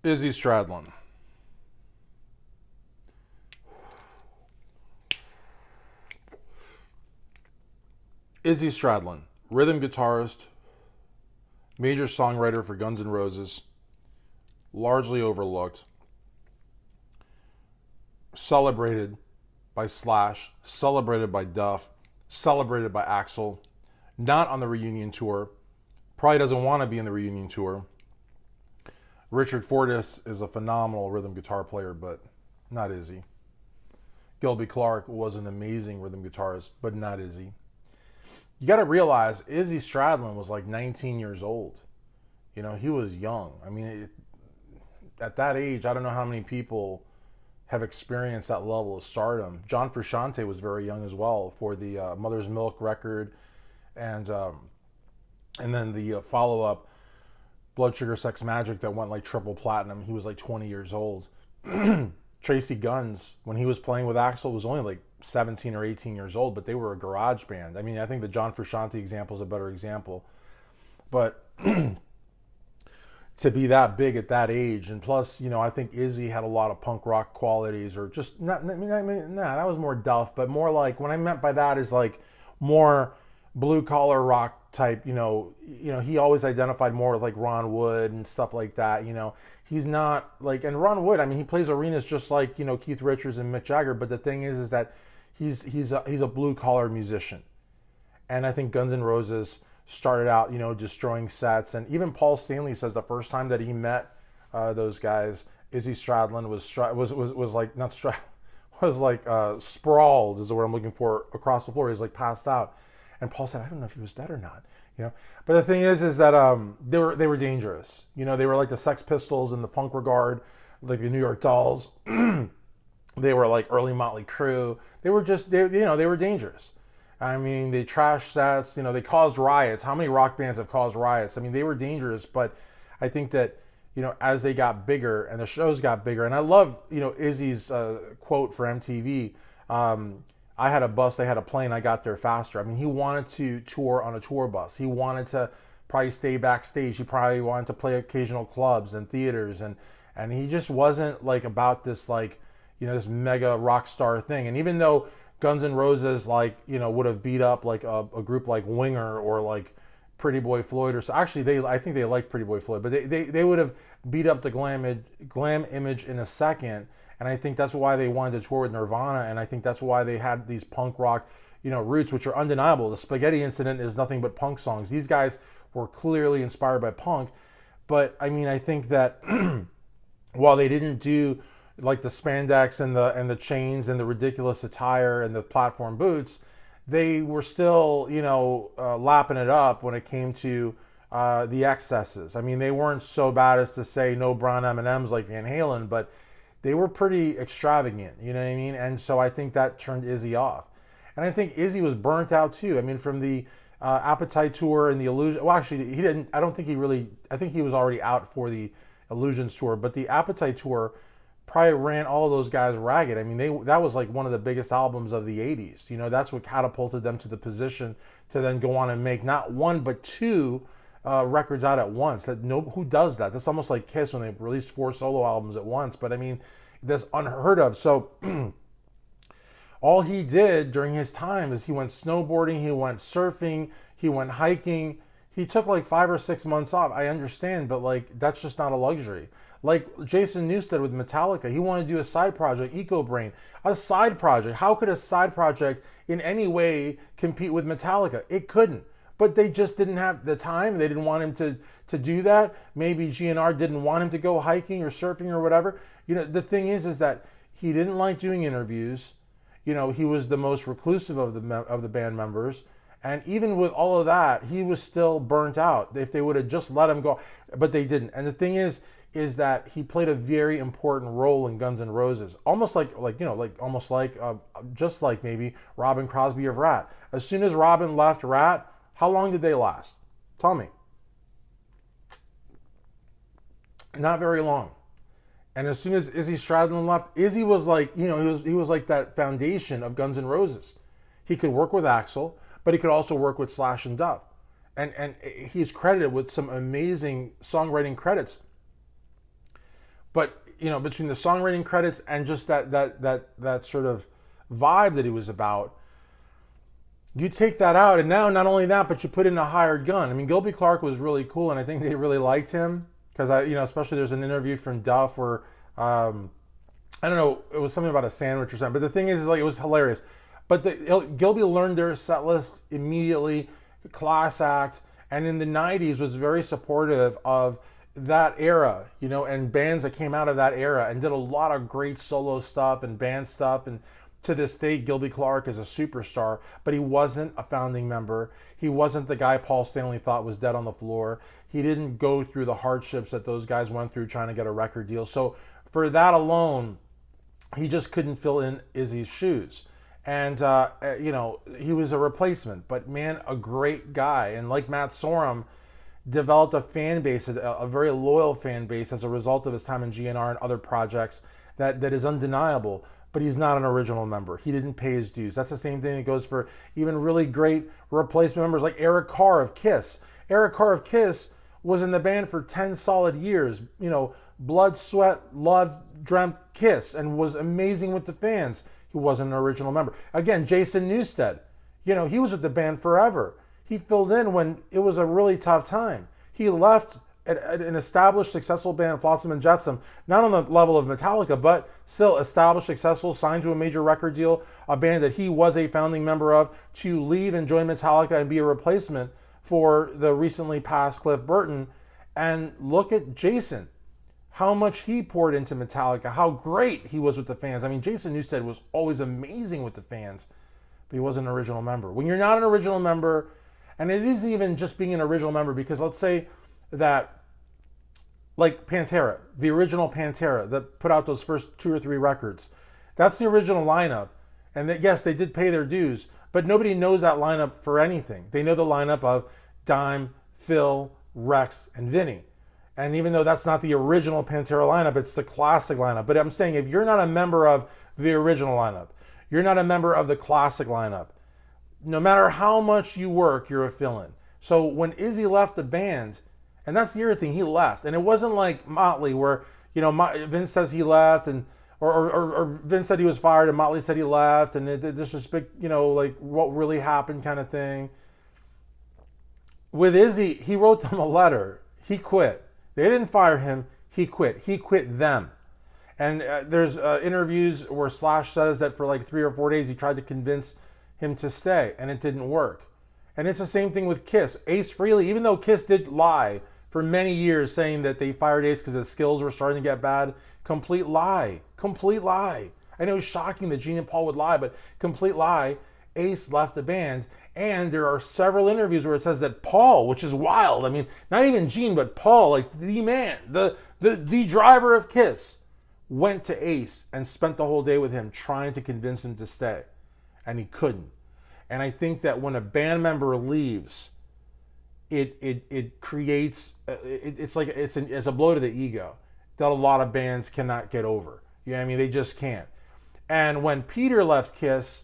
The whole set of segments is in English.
Izzy Stradlin. Izzy Stradlin, rhythm guitarist, major songwriter for Guns N' Roses, largely overlooked, celebrated by Slash, celebrated by Duff, celebrated by Axl, not on the reunion tour, probably doesn't want to be in the reunion tour. Richard Fortus is a phenomenal rhythm guitar player, but not Izzy. Gilby Clarke was an amazing rhythm guitarist, but not Izzy. You got to realize Izzy Stradlin was like 19 years old. You know, he was young. I mean, at that age, I don't know how many people have experienced that level of stardom. John Frusciante was very young as well for the Mother's Milk record, and then the follow-up Blood Sugar Sex Magic that went like triple platinum. He was like 20 years old. Tracy Guns, when he was playing with Axl, was only like 17 or 18 years old, but they were a garage band. I mean, I think the John Frusciante example is a better example. But to be that big at that age, and plus, you know, I think Izzy had a lot of punk rock qualities, or just not. I mean, that was more Duff, but more like, what I meant by that is like more blue collar rock type. You know, he always identified more with like Ron Wood and stuff like that. You know, he's not like, and Ron Wood, I mean, he plays arenas just like, you know, Keith Richards and Mick Jagger. But the thing is that he's a blue collar musician, and I think Guns N' Roses started out, you know, destroying sets. And even Paul Stanley says the first time that he met those guys, Izzy Stradlin was like, not Stradlin, was like sprawled is the word I'm looking for, across the floor. He's like passed out, and Paul said, I don't know if he was dead or not, you know. But the thing is that they were dangerous. You know, they were like the Sex Pistols in the punk regard, like the New York Dolls. They were like early Motley Crue. They were dangerous. I mean, they trashed sets, you know, they caused riots. How many rock bands have caused riots? I mean, they were dangerous, but I think that, you know, as they got bigger and the shows got bigger, and I love, you know, Izzy's quote for MTV, I had a bus, they had a plane, I got there faster. I mean, he wanted to tour on a tour bus. He wanted to probably stay backstage. He probably wanted to play occasional clubs and theaters, and he just wasn't like about this, like, you know, this mega rock star thing. And even though Guns N' Roses, like, you know, would have beat up like a group like Winger or like Pretty Boy Floyd, or so. Actually, I think they liked Pretty Boy Floyd, but they would have beat up the glam image in a second. And I think that's why they wanted to tour with Nirvana, and I think that's why they had these punk rock, you know, roots, which are undeniable. The Spaghetti Incident is nothing but punk songs. These guys were clearly inspired by punk, but I mean, I think that while they didn't do like the spandex and the chains and the ridiculous attire and the platform boots, they were still, you know, lapping it up when it came to the excesses. I mean, they weren't so bad as to say no brown M&Ms like Van Halen, but they were pretty extravagant, you know what I mean? And so I think that turned Izzy off. And I think Izzy was burnt out too. I mean, from the Appetite tour and the Illusion, well, actually, he didn't, I don't think he really, I think he was already out for the Illusions tour, but the Appetite tour probably ran all of those guys ragged. I mean, that was like one of the biggest albums of the 80s. You know, that's what catapulted them to the position to then go on and make not one but two records out at once. Who does that? That's almost like Kiss when they released 4 solo albums at once. But I mean, that's unheard of. So all he did during his time is he went snowboarding, he went surfing, he went hiking. He took like 5 or 6 months off. I understand, but like, that's just not a luxury. Like Jason Newsted with Metallica, he wanted to do a side project, EcoBrain. A side project. How could a side project in any way compete with Metallica? It couldn't. But they just didn't have the time. They didn't want him to do that. Maybe GNR didn't want him to go hiking or surfing or whatever. You know, the thing is that he didn't like doing interviews. You know, he was the most reclusive of the band members. And even with all of that, he was still burnt out. If they would have just let him go, but they didn't. And the thing is that he played a very important role in Guns N' Roses, almost just like maybe Robin Crosby of Rat. As soon as Robin left Rat, how long did they last? Tell me. Not very long. And as soon as Izzy Stradlin left, Izzy was like, you know, he was like that foundation of Guns N' Roses. He could work with Axl, but he could also work with Slash and Duff. And he's credited with some amazing songwriting credits. But between the songwriting credits and just that sort of vibe that he was about, you take that out, and now not only that, but you put in a hired gun. I mean, Gilby Clarke was really cool, and I think they really liked him because especially there's an interview from Duff where I don't know, it was something about a sandwich or something. But the thing is like it was hilarious. But Gilby learned their set list immediately, class act, and in the '90s was very supportive of that era, and bands that came out of that era and did a lot of great solo stuff and band stuff. And to this day, Gilby Clarke is a superstar, but he wasn't a founding member. He wasn't the guy Paul Stanley thought was dead on the floor. He didn't go through the hardships that those guys went through trying to get a record deal. So for that alone, he just couldn't fill in Izzy's shoes. And, he was a replacement, but man, a great guy. And like Matt Sorum, developed a fan base, a very loyal fan base as a result of his time in GNR and other projects that is undeniable. But he's not an original member. He didn't pay his dues. That's the same thing that goes for even really great replacement members like Eric Carr of Kiss. Eric Carr of Kiss was in the band for 10 solid years. Blood, sweat, loved, dreamt Kiss, and was amazing with the fans. He wasn't an original member. Again, Jason Newsted. He was with the band forever. He filled in when it was a really tough time. He left an established, successful band, Flotsam and Jetsam, not on the level of Metallica, but still established, successful, signed to a major record deal, a band that he was a founding member of, to leave and join Metallica and be a replacement for the recently passed Cliff Burton. And look at Jason, how much he poured into Metallica, how great he was with the fans. I mean, Jason Newsted was always amazing with the fans, but he wasn't an original member. When you're not an original member, and it isn't even just being an original member, because let's say that, like Pantera, the original Pantera that put out those first 2 or 3 records, that's the original lineup. And that, yes, they did pay their dues, but nobody knows that lineup for anything. They know the lineup of Dime, Phil, Rex, and Vinny. And even though that's not the original Pantera lineup, it's the classic lineup. But I'm saying if you're not a member of the original lineup, you're not a member of the classic lineup, no matter how much you work, you're a fill-in. So when Izzy left the band, and that's the other thing, he left. And it wasn't like Motley where, Vince says he left, and or Vince said he was fired and Motley said he left, and there's this big, like what really happened kind of thing. With Izzy, he wrote them a letter. He quit. They didn't fire him. He quit. He quit them. And there's interviews where Slash says that for like 3 or 4 days he tried to convince him to stay, and it didn't work. And it's the same thing with Kiss. Ace Frehley, even though Kiss did lie for many years saying that they fired Ace because his skills were starting to get bad, complete lie. Complete lie. I know it's shocking that Gene and Paul would lie, but complete lie. Ace left the band, and there are several interviews where it says that Paul, which is wild, I mean, not even Gene, but Paul, like the man, the driver of Kiss, went to Ace and spent the whole day with him trying to convince him to stay, and he couldn't. And I think that when a band member leaves, it creates, it's like it's a blow to the ego that a lot of bands cannot get over. You know what I mean? They just can't. And when Peter left Kiss,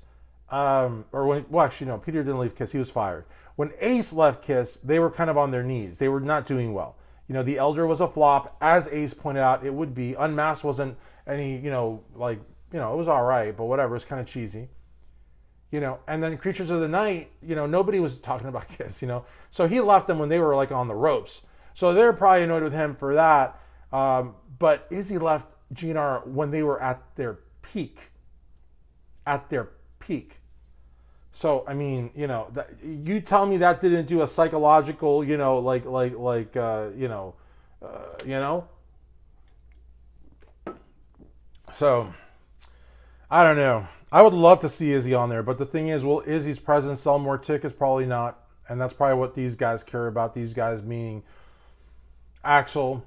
Peter didn't leave Kiss, he was fired. When Ace left Kiss, they were kind of on their knees. They were not doing well. The Elder was a flop, as Ace pointed out it would be. Unmasked wasn't any, it was all right, but whatever, it's kind of cheesy. And then Creatures of the Night, nobody was talking about Kiss, So he left them when they were like on the ropes. So they're probably annoyed with him for that. But Izzy left GNR when they were at their peak. At their peak. So, I mean, you tell me that didn't do a psychological, So, I don't know. I would love to see Izzy on there, but the thing is, will Izzy's presence sell more tickets? Probably not. And that's probably what these guys care about. These guys meaning Axl,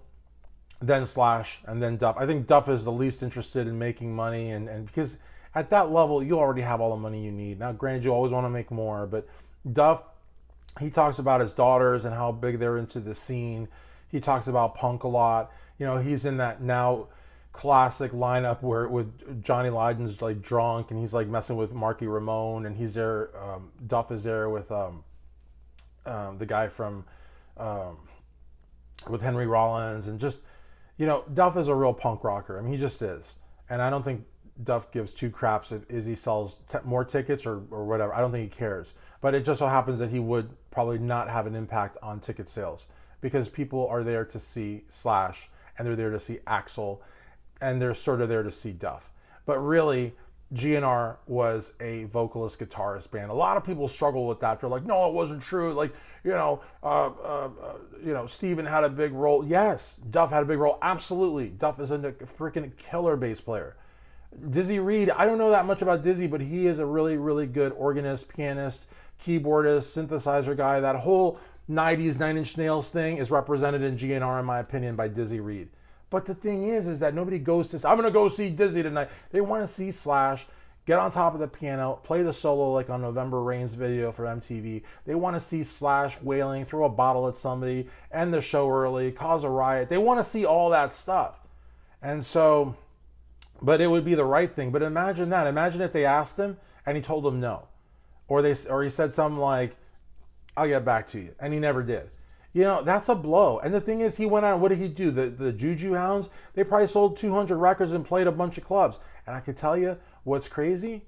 then Slash, and then Duff. I think Duff is the least interested in making money, and because at that level, you already have all the money you need. Now, granted, you always want to make more, but Duff, he talks about his daughters and how big they're into the scene. He talks about punk a lot. He's in that now classic lineup where with Johnny Lydon's like drunk and he's like messing with Marky Ramone, and he's there. Duff is there with the guy from with Henry Rollins, and just You know, Duff is a real punk rocker. I mean, he just is. And I don't think Duff gives two craps if Izzy sells more tickets or whatever. I don't think he cares. But it just so happens that he would probably not have an impact on ticket sales because people are there to see Slash and they're there to see Axl and they're sort of there to see Duff. But really, GNR was a vocalist guitarist band. A lot of people struggle with that. They're like, no, it wasn't true. Like, Steven had a big role. Yes, Duff had a big role. Absolutely. Duff is a freaking killer bass player. Dizzy Reed, I don't know that much about Dizzy, but he is a really, really good organist, pianist, keyboardist, synthesizer guy. That whole 90s Nine Inch Nails thing is represented in GNR, in my opinion, by Dizzy Reed. But the thing is that nobody goes to, I'm going to go see Dizzy tonight. They want to see Slash, get on top of the piano, play the solo like on November Rain's video for MTV. They want to see Slash wailing, throw a bottle at somebody, end the show early, cause a riot. They want to see all that stuff. And so, but it would be the right thing. But imagine that. Imagine if they asked him and he told them no. Or he said something like, I'll get back to you. And he never did. You know, that's a blow. And the thing is, he went out, what did he do? The Juju Hounds, they probably sold 200 records and played a bunch of clubs. And I could tell you, what's crazy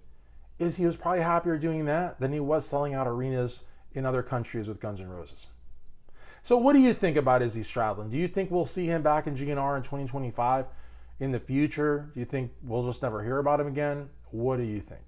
is he was probably happier doing that than he was selling out arenas in other countries with Guns N' Roses. So what do you think about Izzy Stradlin? Do you think we'll see him back in GNR in 2025 in the future? Do you think we'll just never hear about him again? What do you think?